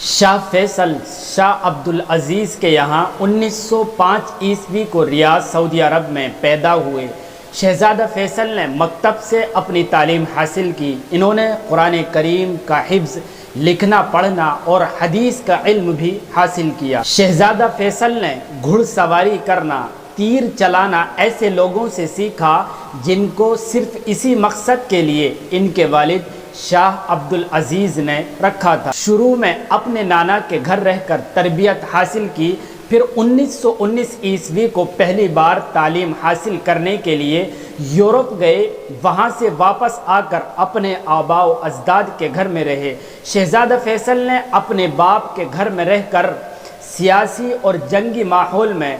شاہ فیصل شاہ عبدالعزیز کے یہاں 1905 عیسوی کو ریاض سعودی عرب میں پیدا ہوئے۔ شہزادہ فیصل نے مکتب سے اپنی تعلیم حاصل کی۔ انہوں نے قرآن کریم کا حفظ، لکھنا پڑھنا اور حدیث کا علم بھی حاصل کیا۔ شہزادہ فیصل نے گھڑ سواری کرنا، تیر چلانا ایسے لوگوں سے سیکھا جن کو صرف اسی مقصد کے لیے ان کے والد شاہ عبدالعزیز نے رکھا تھا۔ شروع میں اپنے نانا کے گھر رہ کر تربیت حاصل کی، پھر 1919 عیسوی کو پہلی بار تعلیم حاصل کرنے کے لیے یورپ گئے۔ وہاں سے واپس آ کر اپنے آباء و اجداد کے گھر میں رہے۔ شہزادہ فیصل نے اپنے باپ کے گھر میں رہ کر سیاسی اور جنگی ماحول میں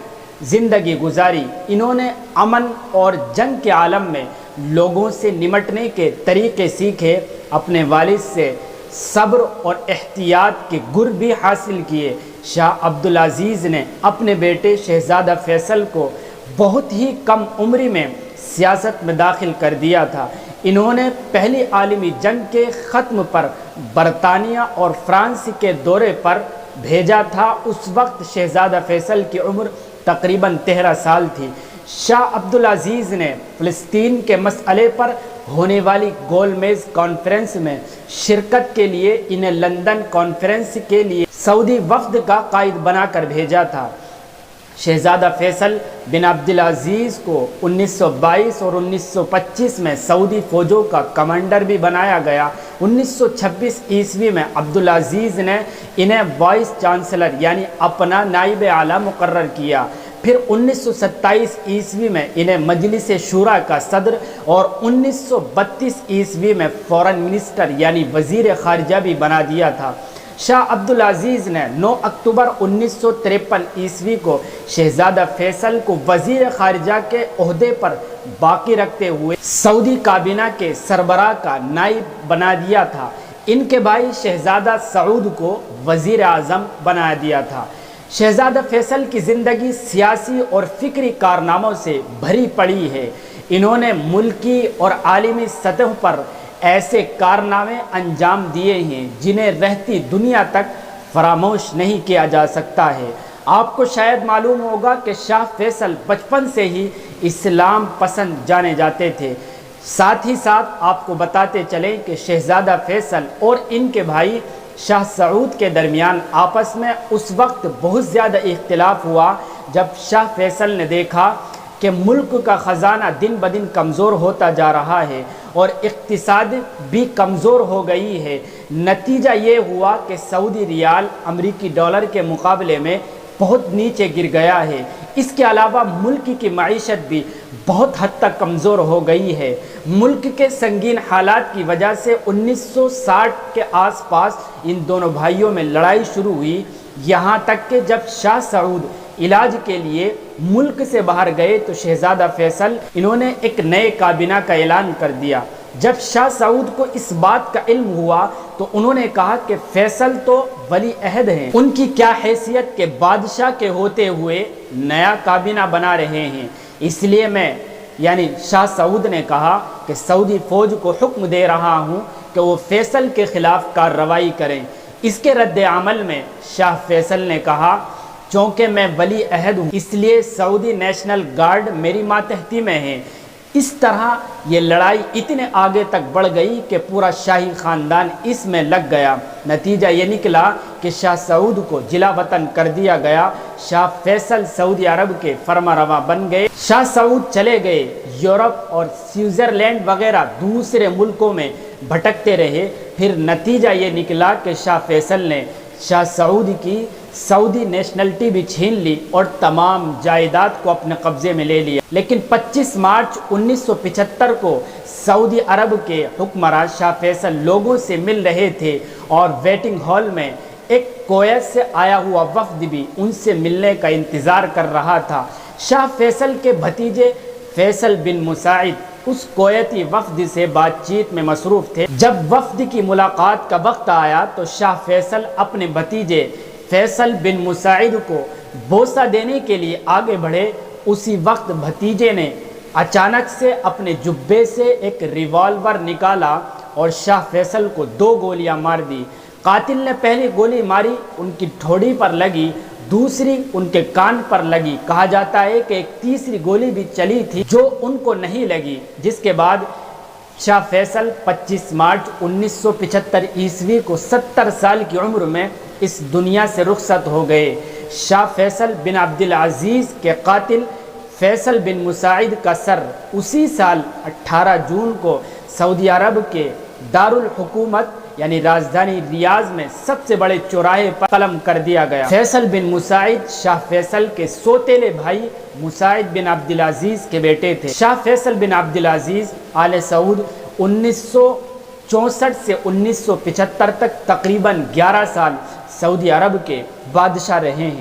زندگی گزاری۔ انہوں نے امن اور جنگ کے عالم میں لوگوں سے نمٹنے کے طریقے سیکھے۔ اپنے والد سے صبر اور احتیاط کے گر بھی حاصل کیے۔ شاہ عبدالعزیز نے اپنے بیٹے شہزادہ فیصل کو بہت ہی کم عمری میں سیاست میں داخل کر دیا تھا۔ انہوں نے پہلی عالمی جنگ کے ختم پر برطانیہ اور فرانس کے دورے پر بھیجا تھا۔ اس وقت شہزادہ فیصل کی عمر تقریباً 13 سال تھی۔ شاہ عبدالعزیز نے فلسطین کے مسئلے پر ہونے والی گول میز کانفرنس میں شرکت کے لیے انہیں لندن کانفرنس کے لیے سعودی وفد کا قائد بنا کر بھیجا تھا۔ شہزادہ فیصل بن عبدالعزیز کو 1922 اور 1925 میں سعودی فوجوں کا کمانڈر بھی بنایا گیا۔ 1926 عیسوی میں عبدالعزیز نے انہیں وائس چانسلر یعنی اپنا نائب اعلیٰ مقرر کیا۔ پھر 1927 عیسوی میں انہیں مجلس شورا کا صدر اور 1932 عیسوی میں فورن منسٹر یعنی وزیر خارجہ بھی بنا دیا تھا۔ شاہ عبدالعزیز نے 9 اکتوبر 1953 عیسوی کو شہزادہ فیصل کو وزیر خارجہ کے عہدے پر باقی رکھتے ہوئے سعودی کابینہ کے سربراہ کا نائب بنا دیا تھا۔ ان کے بھائی شہزادہ سعود کو وزیر اعظم بنا دیا تھا۔ شہزادہ فیصل کی زندگی سیاسی اور فکری کارناموں سے بھری پڑی ہے۔ انہوں نے ملکی اور عالمی سطح پر ایسے کارنامے انجام دیے ہیں جنہیں رہتی دنیا تک فراموش نہیں کیا جا سکتا ہے۔ آپ کو شاید معلوم ہوگا کہ شاہ فیصل بچپن سے ہی اسلام پسند جانے جاتے تھے۔ ساتھ ہی ساتھ آپ کو بتاتے چلیں کہ شہزادہ فیصل اور ان کے بھائی شاہ سعود کے درمیان آپس میں اس وقت بہت زیادہ اختلاف ہوا جب شاہ فیصل نے دیکھا کہ ملک کا خزانہ دن بدن کمزور ہوتا جا رہا ہے اور اقتصاد بھی کمزور ہو گئی ہے۔ نتیجہ یہ ہوا کہ سعودی ریال امریکی ڈالر کے مقابلے میں بہت نیچے گر گیا ہے۔ اس کے علاوہ ملک کی معیشت بھی بہت حد تک کمزور ہو گئی ہے۔ ملک کے سنگین حالات کی وجہ سے 1960 کے آس پاس ان دونوں بھائیوں میں لڑائی شروع ہوئی، یہاں تک کہ جب شاہ سعود علاج کے لیے ملک سے باہر گئے تو شہزادہ فیصل انہوں نے ایک نئے کابینہ کا اعلان کر دیا۔ جب شاہ سعود کو اس بات کا علم ہوا تو انہوں نے کہا کہ فیصل تو ولی عہد ہیں، ان کی کیا حیثیت کہ بادشاہ کے ہوتے ہوئے نیا کابینہ بنا رہے ہیں۔ اس لیے میں یعنی شاہ سعود نے کہا کہ سعودی فوج کو حکم دے رہا ہوں کہ وہ فیصل کے خلاف کارروائی کریں۔ اس کے رد عمل میں شاہ فیصل نے کہا چونکہ میں ولی عہد ہوں اس لیے سعودی نیشنل گارڈ میری ماتحتی میں ہے۔ اس طرح یہ لڑائی اتنے آگے تک بڑھ گئی کہ پورا شاہی خاندان اس میں لگ گیا۔ نتیجہ یہ نکلا کہ شاہ سعود کو جلا وطن کر دیا گیا۔ شاہ فیصل سعودی عرب کے فرما رواں بن گئے۔ شاہ سعود چلے گئے، یورپ اور سوئٹزرلینڈ وغیرہ دوسرے ملکوں میں بھٹکتے رہے۔ پھر نتیجہ یہ نکلا کہ شاہ فیصل نے شاہ سعود کی سعودی نیشنلٹی بھی چھین لی اور تمام جائیداد کو اپنے قبضے میں لے لیا۔ لیکن 25 مارچ 1975 کو سعودی عرب کے حکمراں شاہ فیصل لوگوں سے مل رہے تھے اور ویٹنگ ہال میں ایک کویت سے آیا ہوا وفد بھی ان سے ملنے کا انتظار کر رہا تھا۔ شاہ فیصل کے بھتیجے فیصل بن مساعد اس کویتی وفد سے بات چیت میں مصروف تھے۔ جب وفد کی ملاقات کا وقت آیا تو شاہ فیصل اپنے بھتیجے فیصل بن مساعد کو بوسہ دینے کے لیے آگے بڑھے۔ اسی وقت بھتیجے نے اچانک سے اپنے جبے سے ایک ریوالور نکالا اور شاہ فیصل کو 2 گولیاں مار دی۔ قاتل نے پہلی گولی ماری، ان کی ٹھوڑی پر لگی، دوسری ان کے کان پر لگی۔ کہا جاتا ہے کہ ایک تیسری گولی بھی چلی تھی جو ان کو نہیں لگی، جس کے بعد شاہ فیصل 25 مارچ 1975 عیسوی کو 70 سال کی عمر میں اس دنیا سے رخصت ہو گئے۔ شاہ فیصل بن عبد العزیز کے قاتل فیصل بن مساعد کا سر اسی سال 18 جون کو سعودی عرب کے دارالحکومت یعنی راجدھانی ریاض میں سب سے بڑے چوراہے پر قلم کر دیا گیا۔ فیصل بن مساعد شاہ فیصل کے سوتیلے بھائی مساعد بن عبد العزیز کے بیٹے تھے۔ شاہ فیصل بن عبد العزیز آل سعود 1964 سے 1975 تک تقریباً 11 سال سعودی عرب کے بادشاہ رہے ہیں۔